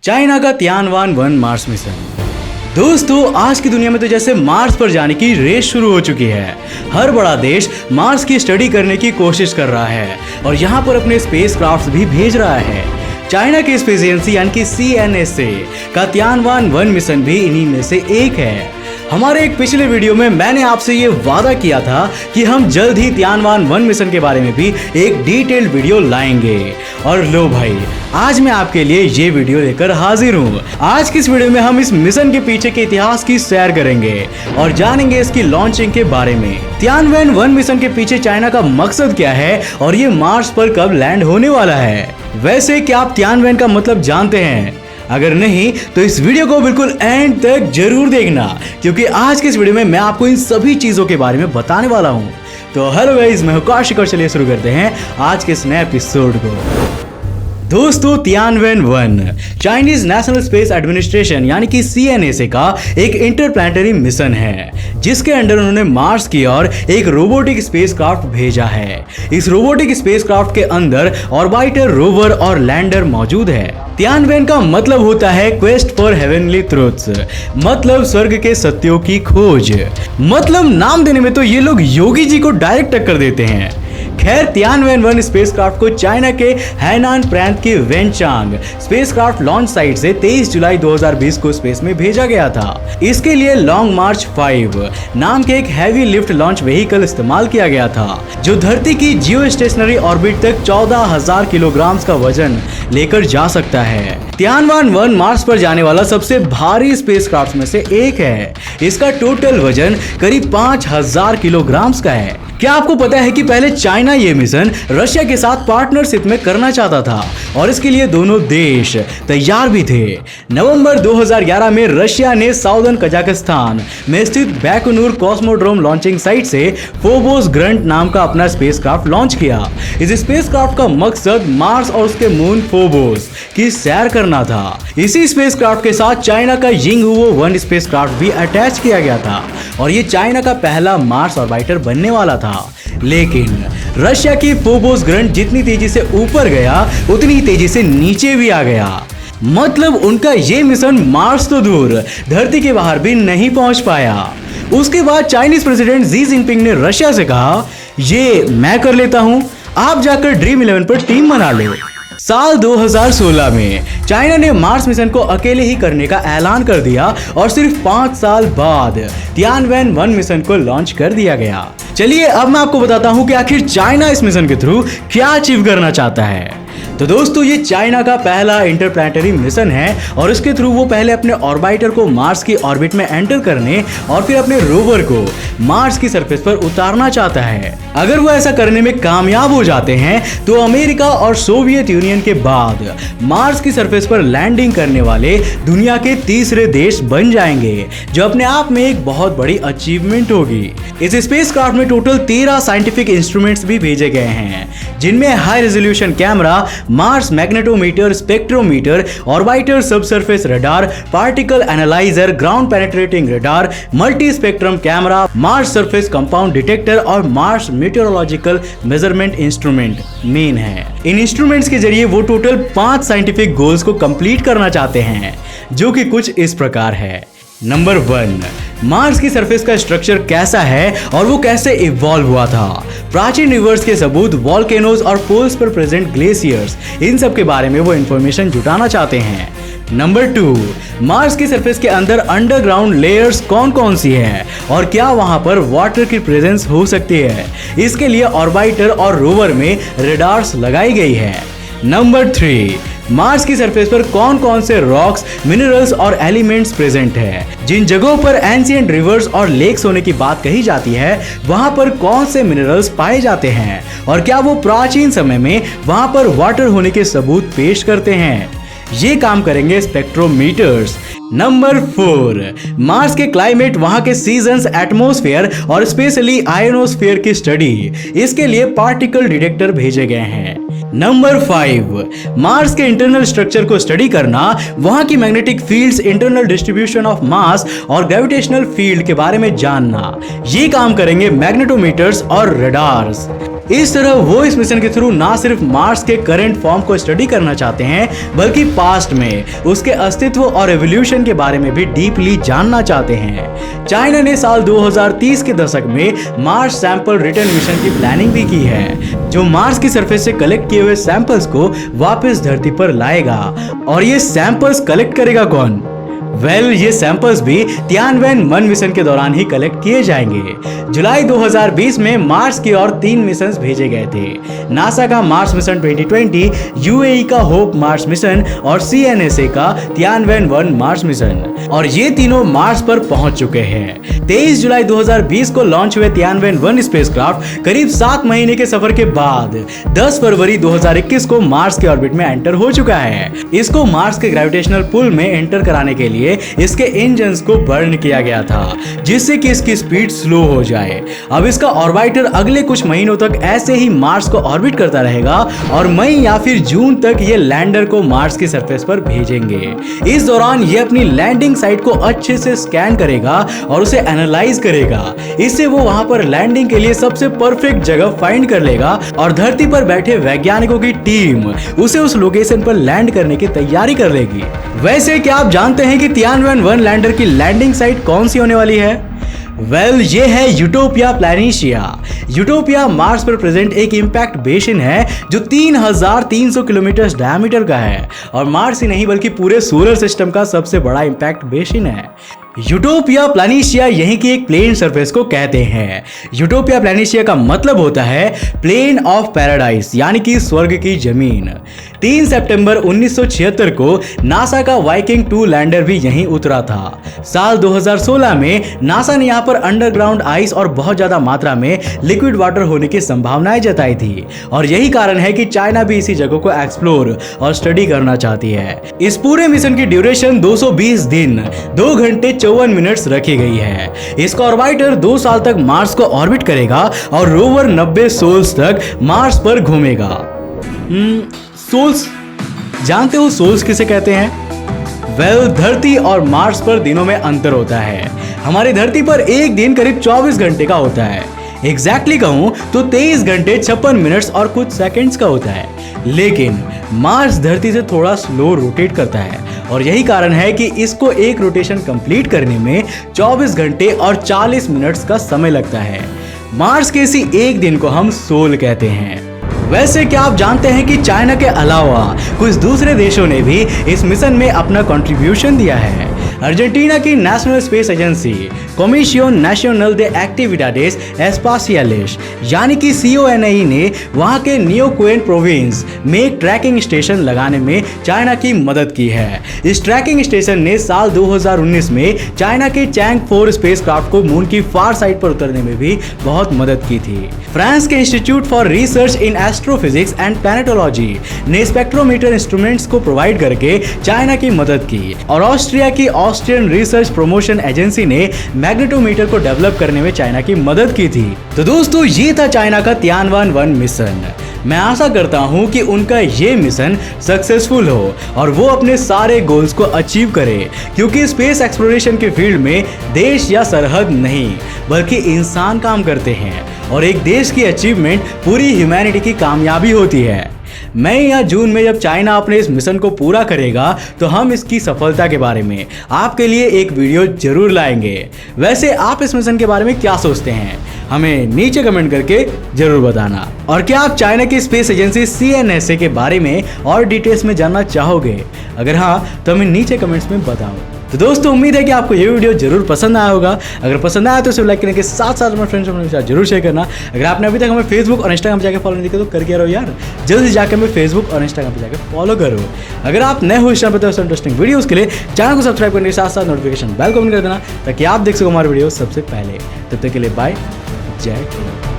China का तियानवान-1 Mars mission. दोस्तों, आज की दुनिया में तो जैसे मार्स पर जाने की रेस शुरू हो चुकी है। हर बड़ा देश मार्स की स्टडी करने की कोशिश कर रहा है और यहाँ पर अपने स्पेसक्राफ्ट भी भेज रहा है। चाइना की स्पेस एजेंसी यानी कि CNSA का तियानवान-1 मिशन भी इन्हीं में से एक है। हमारे एक पिछले वीडियो में मैंने आपसे ये वादा किया था कि हम जल्द ही तियानवान-1 मिशन के बारे में भी एक डिटेल्ड वीडियो लाएंगे। और लो भाई, आज मैं आपके लिए ये वीडियो लेकर हाजिर हूँ। आज की इस वीडियो में हम इस मिशन के पीछे के इतिहास की सैर करेंगे और जानेंगे इसकी लॉन्चिंग के बारे में। तियानवान-1 मिशन के पीछे चाइना का मकसद क्या है और ये मार्स पर कब लैंड होने वाला है। वैसे क्या आप तियानवान का मतलब जानते हैं? अगर नहीं तो इस वीडियो को बिल्कुल एंड तक जरूर देखना, क्योंकि आज के इस वीडियो में मैं आपको इन सभी चीजों के बारे में बताने वाला हूं। तो हेलो गाइस, मैं हूं कौशिक और चलिए शुरू करते हैं आज के इस नए एपिसोड को। दोस्तों, तियानवान-1 चाइनीज नेशनल स्पेस एडमिनिस्ट्रेशन यानी कि CNSA का एक इंटरप्लैनेटरी मिशन है, जिसके अंडर उन्होंने मार्स की ओर एक रोबोटिक स्पेसक्राफ्ट भेजा है। इस रोबोटिक स्पेसक्राफ्ट के अंदर ऑर्बिटर, रोवर और लैंडर मौजूद है। तियानवान का मतलब होता है क्वेस्ट फॉर हेवनली ट्रूथ्स, मतलब स्वर्ग के सत्यों की खोज। मतलब नाम देने में तो ये लोग योगी जी को डायरेक्ट टक्कर देते हैं। खैर, तियानवान-1 स्पेसक्राफ्ट को चाइना के हैनान प्रांत के वेनचांग स्पेसक्राफ्ट लॉन्च साइट से 23 जुलाई 2020 को स्पेस में भेजा गया था। इसके लिए लॉन्ग मार्च 5 नाम के एक हैवी लिफ्ट लॉन्च व्हीकल इस्तेमाल किया गया था, जो धरती की जियो स्टेशनरी ऑर्बिट तक 14,000 किलोग्राम का वजन लेकर जा सकता है। तियानवान-1 मार्स पर जाने वाला सबसे भारी स्पेसक्राफ्ट में से एक है। इसका टोटल वजन करीब 5,000 किलोग्राम का है। क्या आपको पता है कि पहले चाइना ये मिशन रशिया के साथ पार्टनरशिप में करना चाहता था और इसके लिए दोनों देश तैयार भी थे। नवंबर 2011 में रशिया ने साउदर्न कजाकिस्तान में स्थित बैकोनूर कॉस्मोड्रोम लॉन्चिंग साइट से फोबोस ग्रंट नाम का अपना स्पेसक्राफ्ट लॉन्च किया। इस स्पेसक्राफ्ट का मकसद मार्स और उसके मून फोबोस की सैर करना था। इसी स्पेसक्राफ्ट के साथ चाइना का यिंगहुओ-1 स्पेसक्राफ्ट भी अटैच किया गया था और ये चाइना का पहला मार्स ऑर्बिटर बनने वाला था। लेकिन रशिया की फोबोस ग्रंट जितनी तेजी से ऊपर गया, उतनी तेजी से नीचे भी आ गया। मतलब उनका ये मिशन मार्स तो दूर, धरती के बाहर भी नहीं पहुंच पाया। उसके बाद चाइनीज प्रेसिडेंट जी जिनपिंग ने रशिया से कहा, ये मैं कर लेता हूं, आप जाकर ड्रीम 11 पर टीम बना लो। साल 2016 में चाइना ने मार्स मिशन को अकेले ही करने का ऐलान कर दिया और सिर्फ 5 साल बाद तियानवान-1 मिशन को लॉन्च कर दिया गया। चलिए अब मैं आपको बताता हूं कि आखिर चाइना इस मिशन के थ्रू क्या अचीव करना चाहता है। तो दोस्तों, ये चाइना का पहला इंटरप्लैनेटरी मिशन है और इसके थ्रू वो पहले अपने ऑर्बिटर को मार्स की ऑर्बिट में एंटर करने और फिर अपने रोवर को मार्स की सरफेस पर उतारना चाहता है। अगर वो ऐसा करने में कामयाब हो जाते हैं तो अमेरिका और सोवियत यूनियन के बाद मार्स की सरफेस पर लैंडिंग करने वाले दुनिया के तीसरे देश बन जाएंगे, जो अपने आप में एक बहुत बड़ी अचीवमेंट होगी। इस स्पेसक्राफ्ट में टोटल 13 साइंटिफिक इंस्ट्रूमेंट्स भी भेजे गए हैं, जिनमें high resolution camera, Mars magnetometer, spectrometer, orbiter subsurface radar, particle analyser, ground penetrating radar, multi spectrum camera, Mars surface compound detector और Mars meteorological measurement instrument main है। इन इंस्ट्रूमेंट्स के जरिए वो टोटल 5 साइंटिफिक गोल्स को कंप्लीट करना चाहते हैं, जो कि कुछ इस प्रकार है। नंबर 1, मार्स की सरफेस का स्ट्रक्चर कैसा है और वो कैसे इवॉल्व हुआ था। प्राचीन रिवर्स के सबूत, वॉल्केनोज और पोल्स पर प्रेजेंट ग्लेशियर्स, इन सब के बारे में वो इंफॉर्मेशन जुटाना चाहते हैं। नंबर 2, मार्स की सरफेस के अंदर अंडरग्राउंड लेयर्स कौन कौन सी है और क्या वहां पर वाटर की प्रेजेंस हो सकती है। इसके लिए ऑर्बिटर और रोवर में रडार्स लगाई गई है। नंबर 3, मार्स की सरफेस पर कौन कौन से रॉक्स, मिनरल्स और एलिमेंट्स प्रेजेंट है। जिन जगहों पर एंशिएंट रिवर्स और लेक्स होने की बात कही जाती है, वहां पर कौन से मिनरल्स पाए जाते हैं और क्या वो प्राचीन समय में वहां पर वाटर होने के सबूत पेश करते हैं। ये काम करेंगे स्पेक्ट्रोमीटर्स। नंबर 4, मार्स के क्लाइमेट, वहां के सीजन्स, एटमॉस्फेयर और स्पेशली आयोनोस्फेयर की स्टडी, इसके लिए पार्टिकल डिटेक्टर भेजे गए हैं। नंबर 5, मार्स के इंटरनल स्ट्रक्चर को स्टडी करना, वहां की magnetic fields, internal distribution of mass और ग्रेविटेशनल फील्ड के बारे में जानना। ये काम करेंगे मैग्नेटोमीटर्स और रडार्स। इस तरह वो इस मिशन के थ्रू ना सिर्फ मार्स के करंट फॉर्म को स्टडी करना चाहते हैं बल्कि पास्ट में उसके अस्तित्व और एवोल्यूशन के बारे में भी डीपली जानना चाहते हैं। चाइना ने साल 2030 के दशक में मार्स सैंपल रिटर्न मिशन की प्लानिंग भी की है, जो मार्स की सरफेस से कलेक्ट किए हुए सैंपल्स को वापस धरती पर लाएगा। और ये सैंपल्स कलेक्ट करेगा कौन? ये सैंपल्स भी तियानवेन-1 मिशन के दौरान ही कलेक्ट किए जाएंगे। जुलाई 2020 में मार्स की ओर 3 मिशन भेजे गए थे। नासा का मार्स मिशन 2020, यूएई का होप मार्स मिशन और सीएनएसए का तियानवेन-1 मार्स मिशन, और ये तीनों मार्स पर पहुंच चुके हैं। 23 जुलाई 2020 को लॉन्च हुए तियानवेन-1 स्पेसक्राफ्ट करीब 7 महीने के सफर के बाद 10 फरवरी 2021 को मार्स के ऑर्बिट में एंटर हो चुका है। इसको मार्स के ग्रेविटेशनल पुल में एंटर कराने के लिए इसके इंजन्स को बर्न किया गया था, जिससे कि इसकी स्पीड स्लो हो जाए। अब इसका ऑर्बिटर अगले कुछ महीनों तक ऐसे ही मार्स को ऑर्बिट करता रहेगा और मई या फिर जून तक ये लैंडर को मार्स की सरफेस पर भेजेंगे। इस दौरान ये अपनी लैंडिंग साइट को अच्छे से स्कैन करेगा और उसे एनालाइज करेगा। इससे वो वहां पर लैंडिंग के लिए सबसे परफेक्ट जगह फाइंड कर लेगा और धरती पर बैठे वैज्ञानिकों की टीम उसे उस लोकेशन पर लैंड करने की तैयारी कर लेगी। वैसे क्या आप जानते हैं कि तियानवेन-1 लैंडर की लैंडिंग साइट कौन सी होने वाली है? ये है यूटोपिया प्लैनेशिया। यूटोपिया मार्स पर प्रेजेंट एक इंपैक्ट बेसिन है जो 3300 किलोमीटर डायमीटर का है और मार्स ही नहीं बल्कि पूरे सोलर सिस्टम का सबसे बड़ा इंपैक्ट बेसिन है। यूटोपिया प्लैनेशिया यहीं की एक प्लेन सरफेस को कहते हैं। यूटोपिया प्लैनेशिया का मतलब होता है प्लेन ऑफ पैराडाइज, यानी कि स्वर्ग की जमीन। 3 सितंबर 1976 को नासा का वाइकिंग 2 लैंडर भी यहीं उतरा था। साल 2016 में नासा ने यहाँ पर अंडरग्राउंड आइस और बहुत ज्यादा मात्रा में लिक्विड वाटर होने की संभावनाएं जताई थी, और यही कारण है कि चाइना भी इसी जगह को एक्सप्लोर और स्टडी करना चाहती है। इस पूरे मिशन की ड्यूरेशन 220 दिन 2 घंटे 54 मिनट्स रखी गई है। इसका ऑर्बिटर 2 साल तक मार्स को ऑर्बिट करेगा और रोवर 90 सोल्स तक मार्स पर घूमेगा। सोल्स जानते हो सोल्स किसे कहते हैं? धरती और मार्स पर दिनों में अंतर होता है। हमारी धरती पर एक दिन करीब 24 घंटे का होता है। एग्जैक्टली कहूं तो 23 घंटे 56 मिनट्स और कुछ सेकंड्स का होता है, लेकिन मार्स धरती से थोड़ा स्लो रोटेट करता है और यही कारण है कि इसको एक रोटेशन कंप्लीट करने में 24 घंटे और 40 मिनट्स का समय लगता है। मार्स के इसी एक दिन को हम सोल कहते हैं। वैसे क्या आप जानते हैं कि चाइना के अलावा कुछ दूसरे देशों ने भी इस मिशन में अपना कंट्रीब्यूशन दिया है? अर्जेंटीना की national space agency commission national de activities एस्पाशियलिस यानी कि CONAE ने वहां के न्योक्वेन प्रोविंस में एक ट्रैकिंग स्टेशन लगाने में चाइना की मदद की है। इस ट्रैकिंग स्टेशन ने साल 2019 में चाइना के चैंग 4 स्पेसक्राफ्ट को मून की फार साइड पर उतरने में भी बहुत मदद की थी। फ्रांस के institute for research in astrophysics and planetology ने स्पेक्ट्रोमीटर इंस्ट्रूमेंट्स को प्रोवाइड करके चाइना की मदद की, और ऑस्ट्रिया की ऑस्ट्रियन रिसर्च प्रमोशन एजेंसी ने मैग्नेटोमीटर को डेवलप करने में चाइना की मदद की थी। तो दोस्तों, ये था चाइना का तियानवेन-1 मिशन। मैं आशा करता हूं कि उनका ये मिशन सक्सेसफुल हो और वो अपने सारे गोल्स को अचीव करे, क्योंकि स्पेस एक्सप्लोरेशन के फील्ड में देश या सरहद नहीं बल्कि इंसान काम करते हैं, और एक देश की अचीवमेंट पूरी ह्यूमैनिटी की कामयाबी होती है। मई या जून में जब चाइना अपने इस मिशन को पूरा करेगा तो हम इसकी सफलता के बारे में आपके लिए एक वीडियो जरूर लाएंगे। वैसे आप इस मिशन के बारे में क्या सोचते हैं, हमें नीचे कमेंट करके जरूर बताना। और क्या आप चाइना की स्पेस एजेंसी CNSA के बारे में और डिटेल्स में जानना चाहोगे? अगर हाँ तो हमें नीचे कमेंट्स में बताओ। तो दोस्तों, उम्मीद है कि आपको ये वीडियो जरूर पसंद आया होगा। अगर पसंद आया तो इसे लाइक करने के साथ साथ अपने फ्रेंड्स के साथ जरूर शेयर करना। अगर आपने अभी तक हमें फेसबुक और इंस्टाग्राम जाकर फॉलो नहीं किया तो करके रहो यार, जल्दी जाकर हमें फेसबुक और इंस्टाग्राम पर जाकर फॉलो करो। अगर आप नए हो इस चैनल पर तो इंटरेस्टिंग वीडियोस के लिए चैनल को सब्सक्राइब करने के साथ साथ नोटिफिकेशन बेल को ऑन कर देना, ताकि आप देख सको हमारे वीडियो सबसे पहले। तब तक के लिए बाय, जय हिंद।